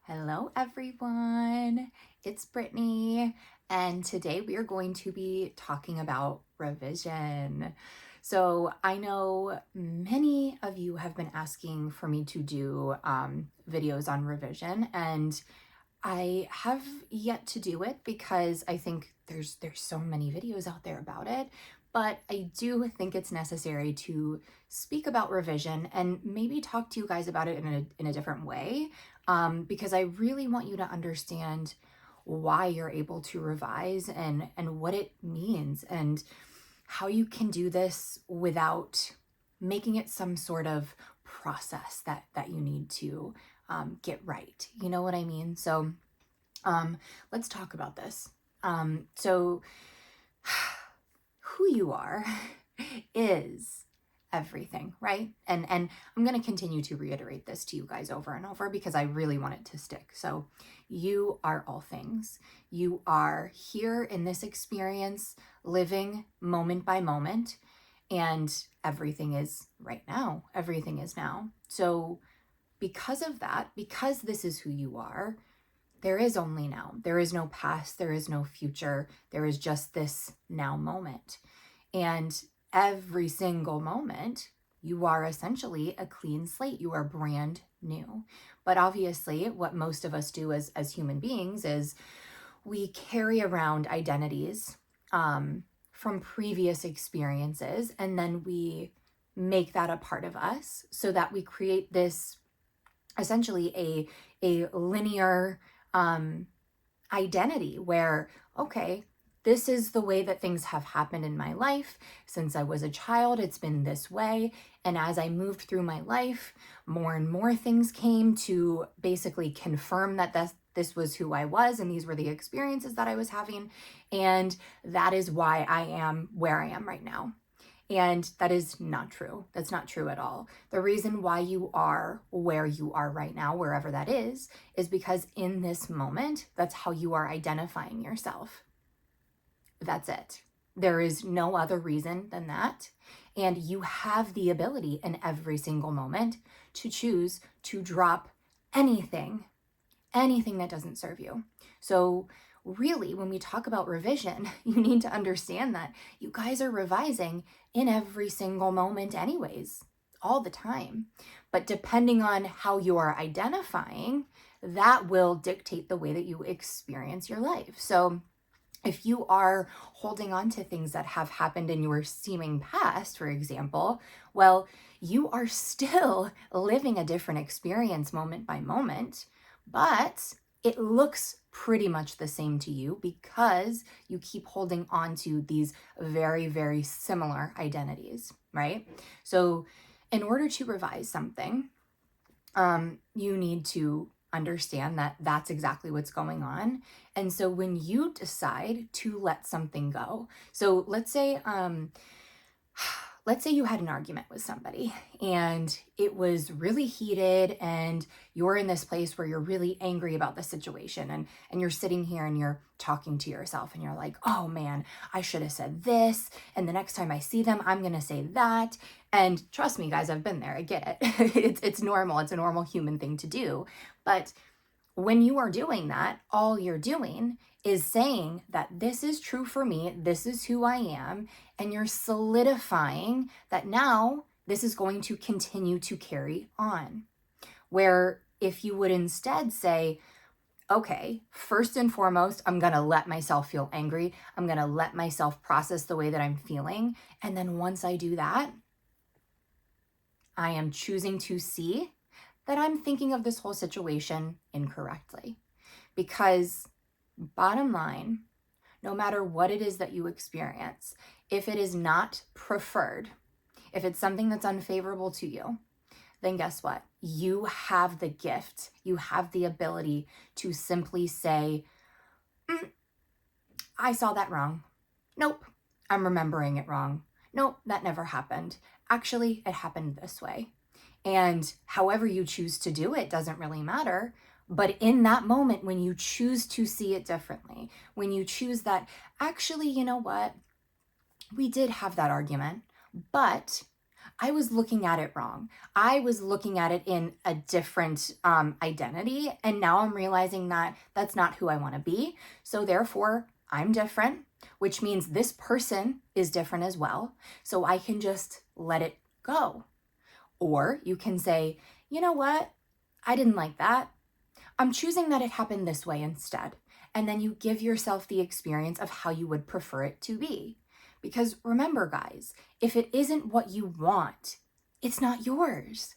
Hello everyone, it's Brittany, and today we are going to be talking about revision. So I know many of you have been asking for me to do videos on revision, and I have yet to do it because I think there's so many videos out there about it, but I do think it's necessary to speak about revision and maybe talk to you guys about it in a different way, because I really want you to understand why you're able to revise and what it means and how you can do this without making it some sort of process that you need to get right. You know what I mean? So let's talk about this. So who you are is everything, right? And I'm going to continue to reiterate this to you guys over and over because I really want it to stick. So you are all things. You are here in this experience, living moment by moment, and everything is right now. Everything is now. So because of that, because this is who you are, there is only now. There is no past. There is no future. There is just this now moment. And every single moment, you are essentially a clean slate. You are brand new. But obviously, what most of us do as human beings is we carry around identities from previous experiences, and then we make that a part of us so that we create this essentially a linear identity where, okay, this is the way that things have happened in my life. Since I was a child, it's been this way. And as I moved through my life, more and more things came to basically confirm that this was who I was and these were the experiences that I was having. And that is why I am where I am right now. And that is not true. That's not true at all. The reason why you are where you are right now, wherever that is because in this moment, that's how you are identifying yourself. That's it. There is no other reason than that. And you have the ability in every single moment to choose to drop anything that doesn't serve you. So really, when we talk about revision, you need to understand that you guys are revising in every single moment anyways, all the time. But depending on how you are identifying, that will dictate the way that you experience your life. So if you are holding on to things that have happened in your seeming past, for example, well, you are still living a different experience moment by moment, but it looks pretty much the same to you because you keep holding on to these very, very similar identities, right? So in order to revise something, you need to understand that that's exactly what's going on. And so when you decide to let something go, so let's say you had an argument with somebody and it was really heated and you're in this place where you're really angry about the situation, and you're sitting here and you're talking to yourself and you're like, oh man, I should have said this, and the next time I see them, I'm gonna say that. And trust me, guys, I've been there. I get it. It's normal. It's a normal human thing to do. But when you are doing that, all you're doing is saying that this is true for me, this is who I am, and you're solidifying that now this is going to continue to carry on. Where if you would instead say, okay, first and foremost, I'm going to let myself feel angry. I'm going to let myself process the way that I'm feeling. And then once I do that, I am choosing to see that I'm thinking of this whole situation incorrectly. Because bottom line, no matter what it is that you experience, if it is not preferred, if it's something that's unfavorable to you, then guess what? You have the gift, you have the ability to simply say, I saw that wrong. Nope, I'm remembering it wrong. Nope, that never happened. Actually, it happened this way. And however you choose to do it doesn't really matter. But in that moment, when you choose to see it differently, when you choose that, actually, you know what? We did have that argument, but I was looking at it wrong. I was looking at it in a different identity. And now I'm realizing that that's not who I want to be. So therefore, I'm different, which means this person is different as well. So I can just let it go. Or you can say, you know what? I didn't like that. I'm choosing that it happened this way instead. And then you give yourself the experience of how you would prefer it to be. Because remember, guys, if it isn't what you want, it's not yours,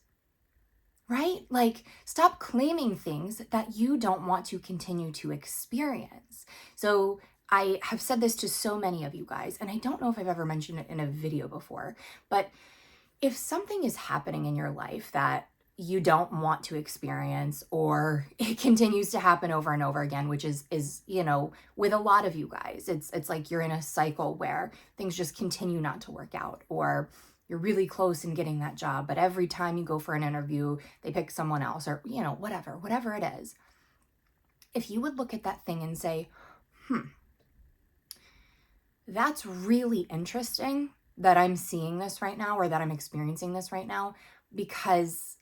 right? Like, stop claiming things that you don't want to continue to experience. So, I have said this to so many of you guys, and I don't know if I've ever mentioned it in a video before, but if something is happening in your life that you don't want to experience, or it continues to happen over and over again, which is with a lot of you guys, it's like you're in a cycle where things just continue not to work out, or you're really close in getting that job, but every time you go for an interview, they pick someone else, or whatever it is. If you would look at that thing and say, that's really interesting that I'm seeing this right now, or that I'm experiencing this right now, because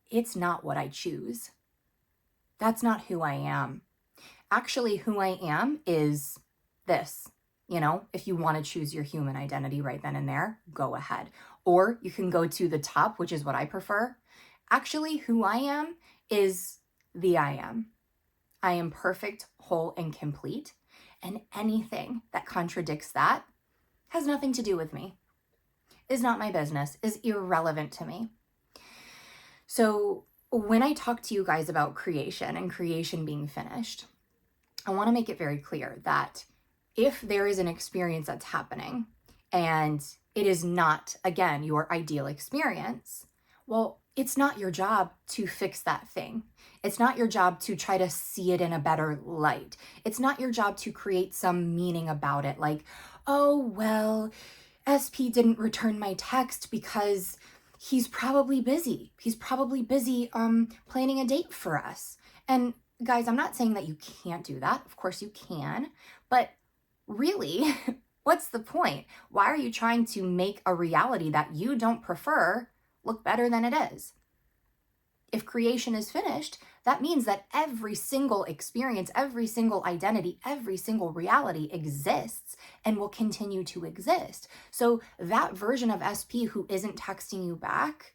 it's not what I choose. That's not who I am. Actually, who I am is this. If you want to choose your human identity right then and there, go ahead. Or you can go to the top, which is what I prefer. Actually, who I am is the I am. I am perfect, whole, and complete. And anything that contradicts that has nothing to do with me, is not my business, is irrelevant to me. So when I talk to you guys about creation and creation being finished, I want to make it very clear that if there is an experience that's happening and it is not, again, your ideal experience, well, it's not your job to fix that thing. It's not your job to try to see it in a better light. It's not your job to create some meaning about it, like, oh, well, SP didn't return my text because he's probably busy. He's probably busy planning a date for us. And guys, I'm not saying that you can't do that. Of course you can. But really, what's the point? Why are you trying to make a reality that you don't prefer look better than it is? If creation is finished, that means that every single experience, every single identity, every single reality exists and will continue to exist. So that version of SP who isn't texting you back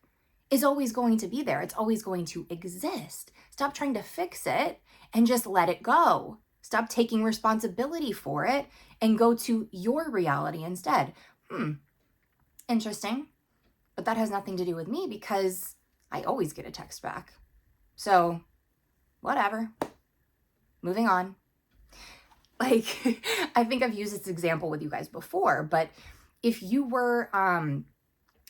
is always going to be there. It's always going to exist. Stop trying to fix it and just let it go. Stop taking responsibility for it and go to your reality instead. Interesting. But that has nothing to do with me because I always get a text back. So, whatever. Moving on. Like, I think I've used this example with you guys before, but if you were, on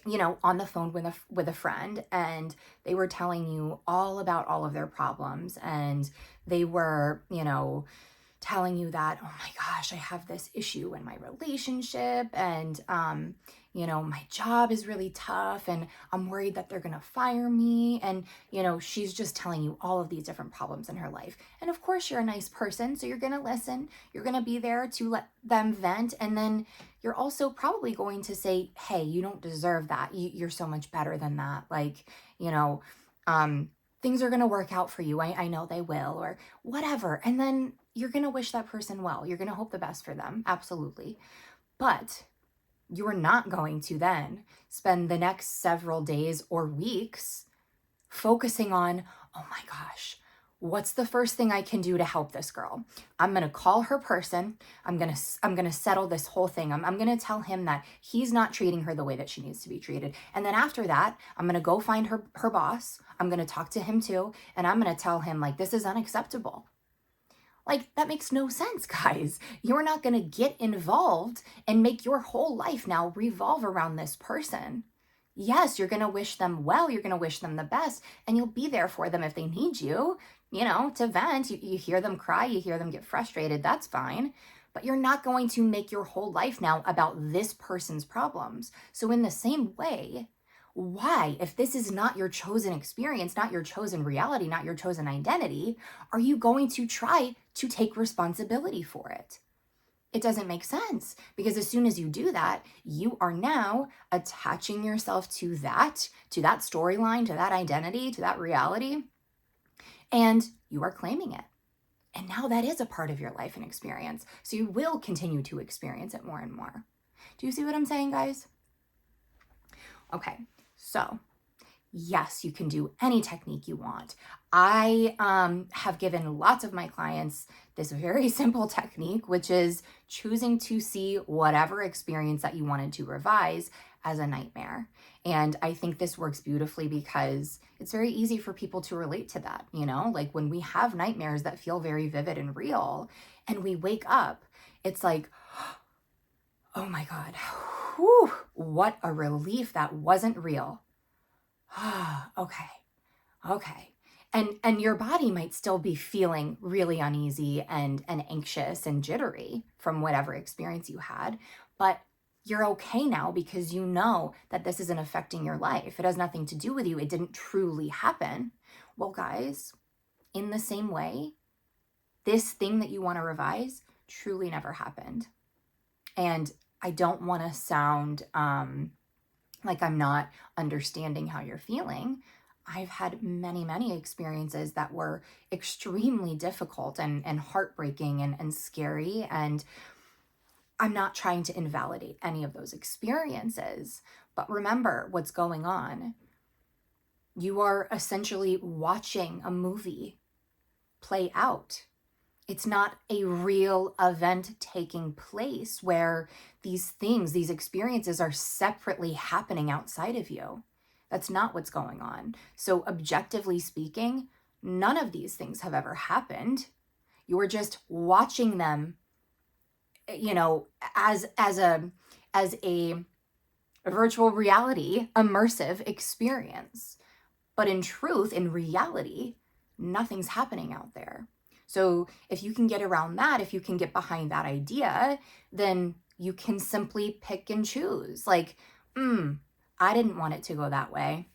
the phone with a friend and they were telling you all about all of their problems, and they were, telling you that, oh my gosh, I have this issue in my relationship, and my job is really tough, and I'm worried that they're gonna fire me, and she's just telling you all of these different problems in her life. And of course you're a nice person, so you're gonna listen, you're gonna be there to let them vent, and then you're also probably going to say, hey, you don't deserve that, you're so much better than that, like, things are gonna work out for you, I know they will, or whatever. And then you're gonna wish that person well, you're gonna hope the best for them, absolutely. But you're not going to then spend the next several days or weeks focusing on, oh my gosh, what's the first thing I can do to help this girl? I'm going to call her person. I'm going to settle this whole thing. I'm going to tell him that he's not treating her the way that she needs to be treated. And then after that, I'm going to go find her boss. I'm going to talk to him too. And I'm going to tell him, like, this is unacceptable. Like, that makes no sense, guys. You're not going to get involved and make your whole life now revolve around this person. Yes, you're going to wish them well. You're going to wish them the best. And you'll be there for them if they need you, to vent. You hear them cry. You hear them get frustrated. That's fine. But you're not going to make your whole life now about this person's problems. So in the same way, why, if this is not your chosen experience, not your chosen reality, not your chosen identity, are you going to try to take responsibility for it? It doesn't make sense, because as soon as you do that, you are now attaching yourself to that storyline, to that identity, to that reality, and you are claiming it. And now that is a part of your life and experience. So you will continue to experience it more and more. Do you see what I'm saying, guys? Okay, so yes, you can do any technique you want. I have given lots of my clients this very simple technique, which is choosing to see whatever experience that you wanted to revise as a nightmare. And I think this works beautifully because it's very easy for people to relate to that, you know? Like when we have nightmares that feel very vivid and real and we wake up, it's like, oh my God, whew, what a relief that wasn't real. Okay. And your body might still be feeling really uneasy and anxious and jittery from whatever experience you had, but you're okay now because you know that this isn't affecting your life. It has nothing to do with you. It didn't truly happen. Well, guys, in the same way, this thing that you want to revise truly never happened. And I don't want to sound like I'm not understanding how you're feeling. I've had many experiences that were extremely difficult and heartbreaking and scary. And I'm not trying to invalidate any of those experiences. But remember what's going on. You are essentially watching a movie play out. It's not a real event taking place where these things, these experiences are separately happening outside of you. That's not what's going on. So objectively speaking, none of these things have ever happened. You're just watching them, you know, as a virtual reality, immersive experience. But in truth, in reality, nothing's happening out there. So if you can get around that, if you can get behind that idea, then you can simply pick and choose. Like, I didn't want it to go that way.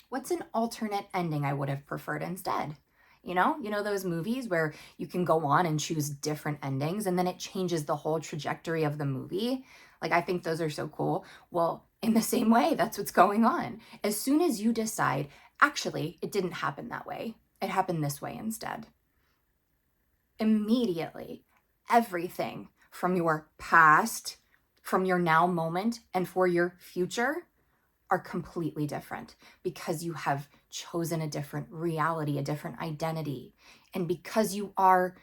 What's an alternate ending I would have preferred instead? You know those movies where you can go on and choose different endings and then it changes the whole trajectory of the movie? Like, I think those are so cool. Well, in the same way, that's what's going on. As soon as you decide, actually, it didn't happen that way, it happened this way instead, immediately, everything from your past, from your now moment, and for your future are completely different because you have chosen a different reality, a different identity. And because you are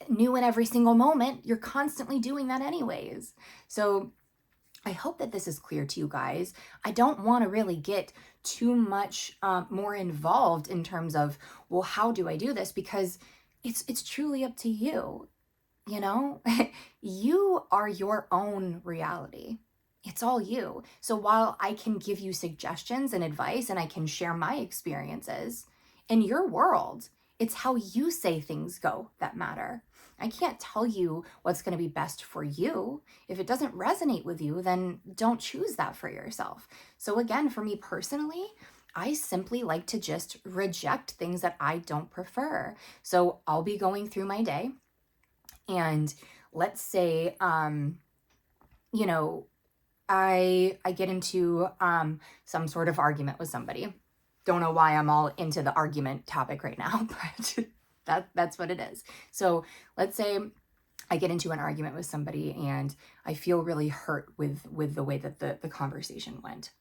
new in every single moment, you're constantly doing that anyways. So I hope that this is clear to you guys. I don't want to really get too much more involved in terms of, well, how do I do this? Because it's truly up to you. You know, you are your own reality. It's all you. So while I can give you suggestions and advice and I can share my experiences, in your world, it's how you say things go that matter. I can't tell you what's going to be best for you. If it doesn't resonate with you, then don't choose that for yourself. So again, for me personally, I simply like to just reject things that I don't prefer. So I'll be going through my day and let's say, you know, I get into some sort of argument with somebody. Don't know why I'm all into the argument topic right now, but that's what it is. So let's say I get into an argument with somebody and I feel really hurt with the way that the conversation went.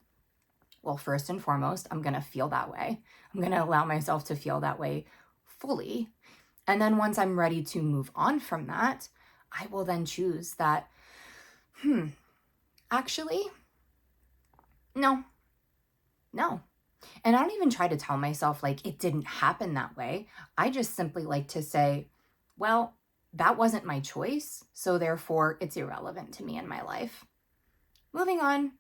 Well, first and foremost, I'm going to feel that way. I'm going to allow myself to feel that way fully. And then once I'm ready to move on from that, I will then choose that, actually, no. And I don't even try to tell myself like it didn't happen that way. I just simply like to say, well, that wasn't my choice, so therefore it's irrelevant to me in my life. Moving on.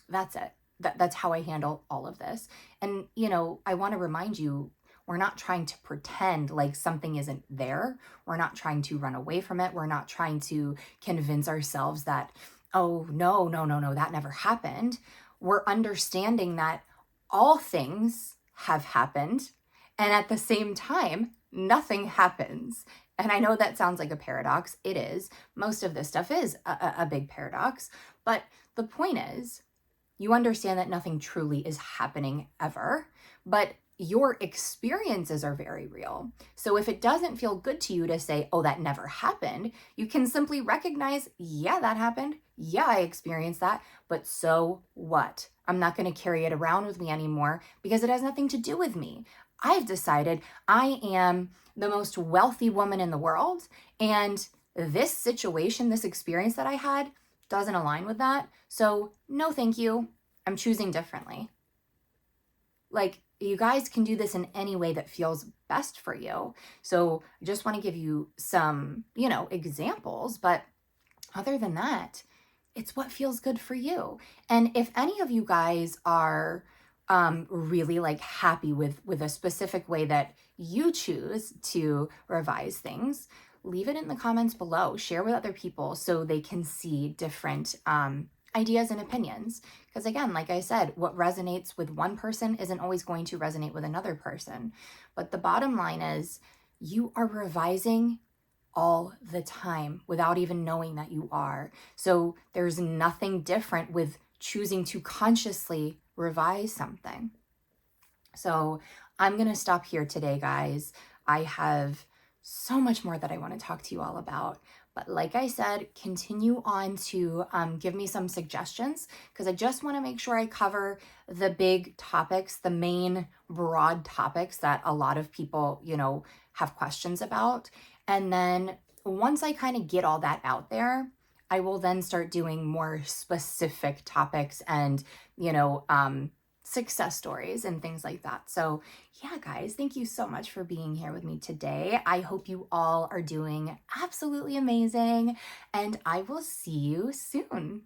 That's it. That's how I handle all of this. And, you know, I want to remind you, we're not trying to pretend like something isn't there. We're not trying to run away from it. We're not trying to convince ourselves that, oh, no, that never happened. We're understanding that all things have happened. And at the same time, nothing happens. And I know that sounds like a paradox. It is. Most of this stuff is a big paradox. But the point is, you understand that nothing truly is happening ever, but your experiences are very real. So if it doesn't feel good to you to say, oh, that never happened, you can simply recognize, yeah, that happened. Yeah, I experienced that, but so what? I'm not going to carry it around with me anymore because it has nothing to do with me. I've decided I am the most wealthy woman in the world, and this situation, this experience that I had, doesn't align with that. So, no, thank you. I'm choosing differently. Like, you guys can do this in any way that feels best for you. So, I just want to give you some, examples. But other than that, it's what feels good for you. And if any of you guys are really like happy with a specific way that you choose to revise things, leave it in the comments below. Share with other people so they can see different ideas and opinions. Because again, like I said, what resonates with one person isn't always going to resonate with another person. But the bottom line is, you are revising all the time without even knowing that you are. So there's nothing different with choosing to consciously revise something. So I'm going to stop here today, guys. I have so much more that I want to talk to you all about. But like I said, continue on to give me some suggestions, because I just want to make sure I cover the big topics, the main broad topics that a lot of people, have questions about. And then once I kind of get all that out there, I will then start doing more specific topics and, success stories and things like that. So yeah, guys, thank you so much for being here with me today. I hope you all are doing absolutely amazing, and I will see you soon.